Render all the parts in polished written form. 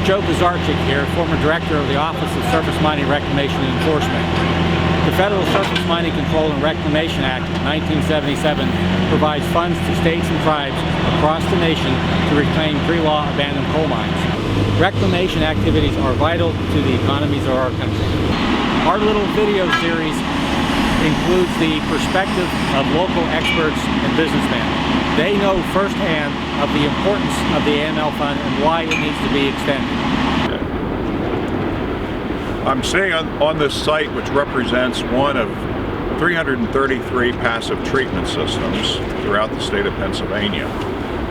Joe Pizarchik here, former Director of the Office of Surface Mining Reclamation and Enforcement. The Federal Surface Mining Control and Reclamation Act of 1977 provides funds to states and tribes across the nation to reclaim pre-law abandoned coal mines. Reclamation activities are vital to the economies of our country. Our little video series includes the perspective of local experts and businessmen. They know firsthand of the importance of the AML fund and why it needs to be extended. I'm staying on this site, which represents one of 333 passive treatment systems throughout the state of Pennsylvania.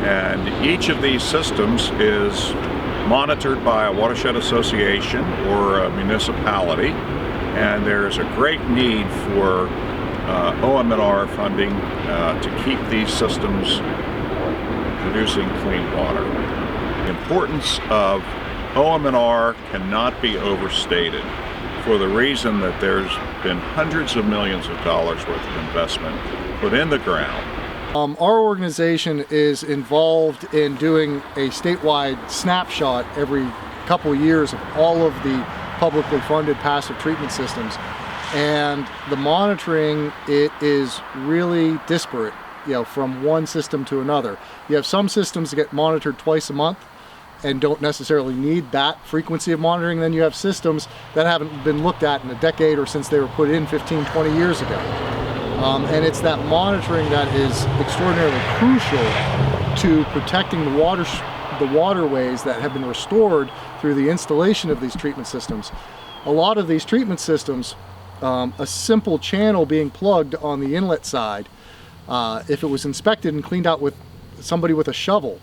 And each of these systems is monitored by a watershed association or a municipality, and there's a great need for OSMRE funding to keep these systems producing clean water. The importance of OSMRE cannot be overstated for the reason that there's been hundreds of millions of dollars worth of investment put in the ground. Our organization is involved in doing a statewide snapshot every couple of years of all of the publicly funded passive treatment systems. And the monitoring, it is really disparate, from one system to another. You have some systems that get monitored twice a month and don't necessarily need that frequency of monitoring. Then you have systems that haven't been looked at in a decade or since they were put in 15, 20 years ago. And it's that monitoring that is extraordinarily crucial to protecting the waterways that have been restored through the installation of these treatment systems. A lot of these treatment systems, a simple channel being plugged on the inlet side, if it was inspected and cleaned out with somebody with a shovel,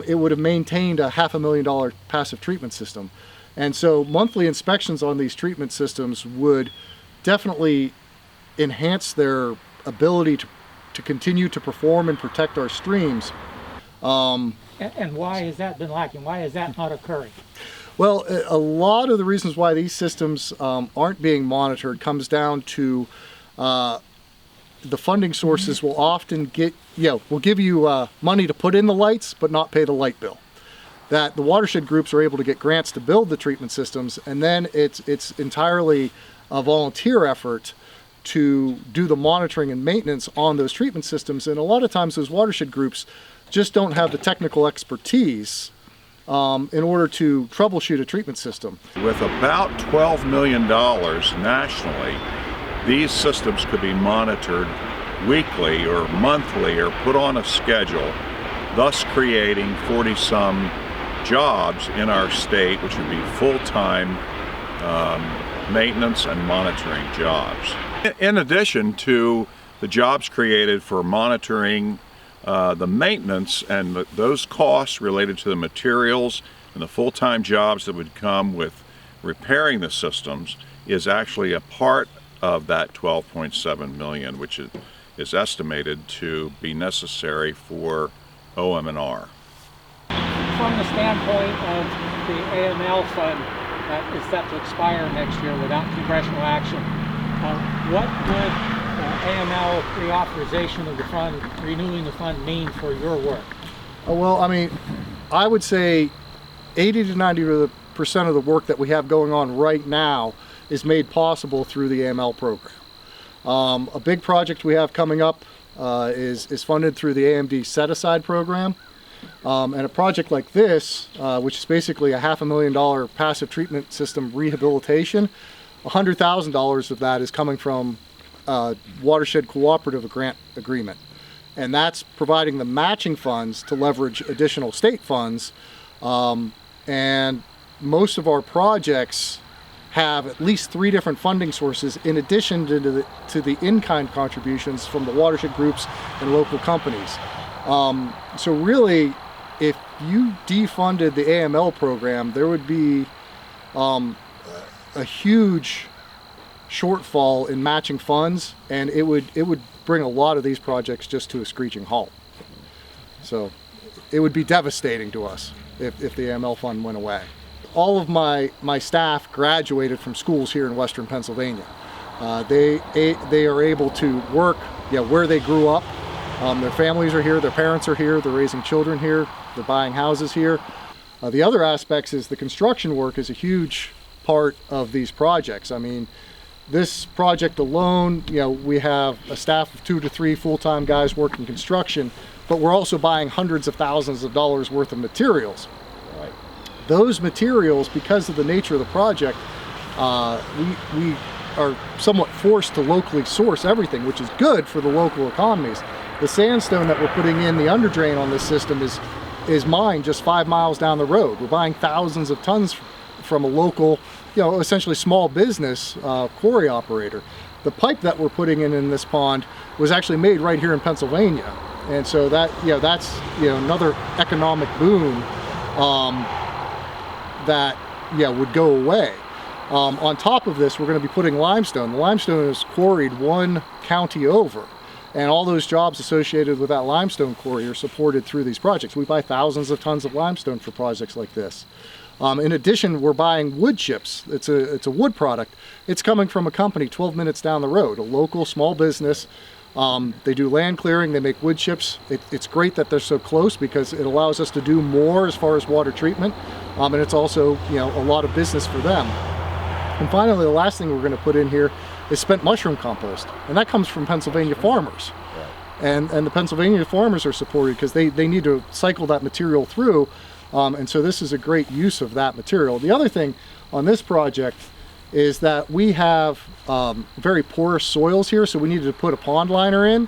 it would have maintained a $500,000 passive treatment system. And so monthly inspections on these treatment systems would definitely enhance their ability to continue to perform and protect our streams. And why has that been lacking? Why is that not occurring? Well, a lot of the reasons why these systems aren't being monitored comes down to the funding sources will often will give you money to put in the lights, but not pay the light bill. That the watershed groups are able to get grants to build the treatment systems, and then it's entirely a volunteer effort to do the monitoring and maintenance on those treatment systems. And a lot of times those watershed groups just don't have the technical expertise in order to troubleshoot a treatment system. With about $12 million nationally, these systems could be monitored weekly or monthly or put on a schedule, thus creating 40-some jobs in our state, which would be full-time maintenance and monitoring jobs. In addition to the jobs created for monitoring the maintenance and those costs related to the materials and the full-time jobs that would come with repairing the systems is actually a part of that $12.7 million, which is estimated to be necessary for OSMRE. From the standpoint of the AML fund that is set to expire next year without congressional action, what would AML reauthorization of the fund, renewing the fund, mean for your work? Well, I would say 80 to 90% of the work that we have going on right now is made possible through the AML program. A big project we have coming up is funded through the AMD set-aside program. And a project like this, which is basically a $500,000 passive treatment system rehabilitation, $100,000 of that is coming from Watershed Cooperative Grant Agreement. And that's providing the matching funds to leverage additional state funds. And most of our projects have at least 3 different funding sources in addition to the in-kind contributions from the watershed groups and local companies. So really, if you defunded the AML program, there would be a huge shortfall in matching funds, and it would bring a lot of these projects just to a screeching halt. So it would be devastating to us if the AML fund went away. All of my staff graduated from schools here in Western Pennsylvania. They are able to work where they grew up. Their families are here, their parents are here, they're raising children here, they're buying houses here. The other aspects is the construction work is a huge part of these projects. I mean, this project alone, we have a staff of 2 to 3 full-time guys working construction, but we're also buying hundreds of thousands of dollars worth of materials. Right. Those materials, because of the nature of the project, we are somewhat forced to locally source everything, which is good for the local economies. The sandstone that we're putting in the underdrain on this system is mined just 5 miles down the road. We're buying thousands of tons from a local, essentially small business quarry operator. The pipe that we're putting in this pond was actually made right here in Pennsylvania, and so that that's another economic boon that would go away. On top of this, we're going to be putting limestone. The limestone is quarried 1 county over, and all those jobs associated with that limestone quarry are supported through these projects. We buy thousands of tons of limestone for projects like this. In addition, we're buying wood chips. It's a wood product. It's coming from a company 12 minutes down the road, a local small business. They do land clearing, they make wood chips. It's great that they're so close because it allows us to do more as far as water treatment, and it's also a lot of business for them. And finally, the last thing we're going to put in here is spent mushroom compost, and that comes from Pennsylvania farmers. And the Pennsylvania farmers are supported because they need to cycle that material through, and so this is a great use of that material. The other thing on this project is that we have very porous soils here, so we needed to put a pond liner in,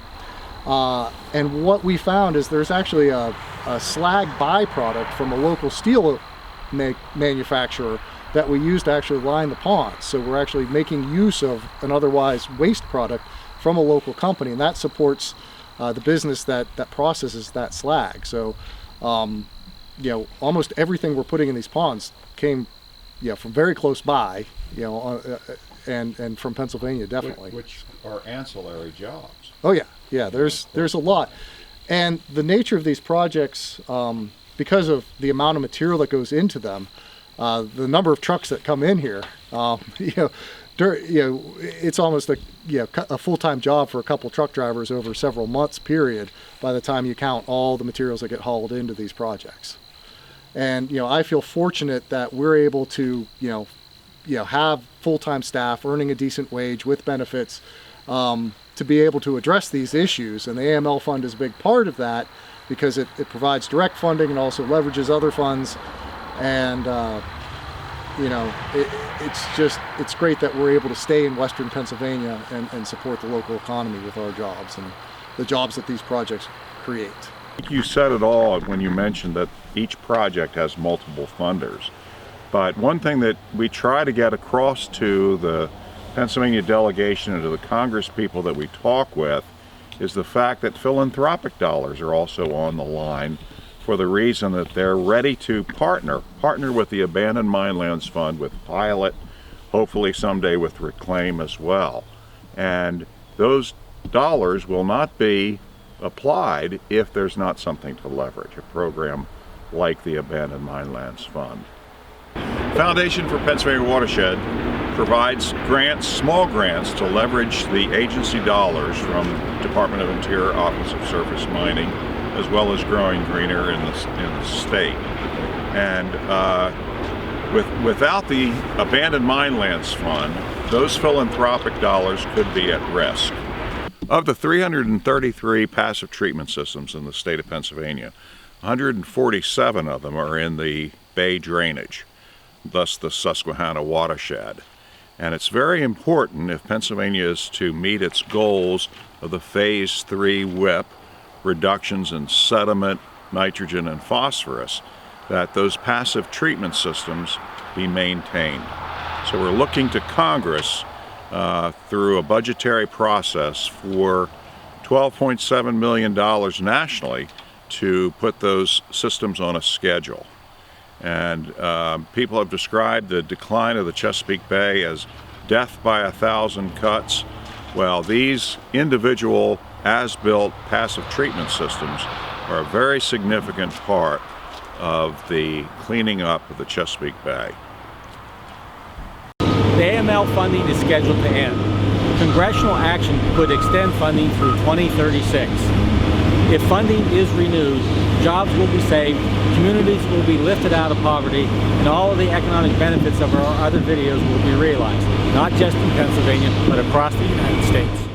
and what we found is there's actually a slag byproduct from a local steel manufacturer that we use to actually line the ponds. So we're actually making use of an otherwise waste product from a local company, and that supports the business that processes that slag. So almost everything we're putting in these ponds came from very close by, and from Pennsylvania, definitely. Which are ancillary jobs. Oh yeah, there's a lot. And the nature of these projects, because of the amount of material that goes into them, the number of trucks that come in here, it's almost a full-time job for a couple truck drivers over several months period by the time you count all the materials that get hauled into these projects. And I feel fortunate that we're able to have full-time staff earning a decent wage with benefits to be able to address these issues, and the AML fund is a big part of that because it provides direct funding and also leverages other funds. And it's great that we're able to stay in Western Pennsylvania and support the local economy with our jobs and the jobs that these projects create. I think you said it all when you mentioned that each project has multiple funders. But one thing that we try to get across to the Pennsylvania delegation and to the Congress people that we talk with is the fact that philanthropic dollars are also on the line, for the reason that they're ready to partner with the Abandoned Minelands Fund, with Pilot, hopefully someday with Reclaim as well. And those dollars will not be applied if there's not something to leverage, a program like the Abandoned Minelands Fund. Foundation for Pennsylvania Watershed provides grants, small grants, to leverage the agency dollars from Department of Interior Office of Surface Mining, as well as Growing Greener in the state. And without the Abandoned Minelands Fund, those philanthropic dollars could be at risk. Of the 333 passive treatment systems in the state of Pennsylvania, 147 of them are in the Bay drainage, thus the Susquehanna watershed. And it's very important, if Pennsylvania is to meet its goals of the Phase 3 WIP, reductions in sediment, nitrogen, and phosphorus, that those passive treatment systems be maintained. So we're looking to Congress through a budgetary process for $12.7 million nationally to put those systems on a schedule. And people have described the decline of the Chesapeake Bay as death by 1,000 cuts. Well, these individual as-built passive treatment systems are a very significant part of the cleaning up of the Chesapeake Bay. The AML funding is scheduled to end. Congressional action could extend funding through 2036. If funding is renewed, jobs will be saved, communities will be lifted out of poverty, and all of the economic benefits of our other videos will be realized, not just in Pennsylvania, but across the United States.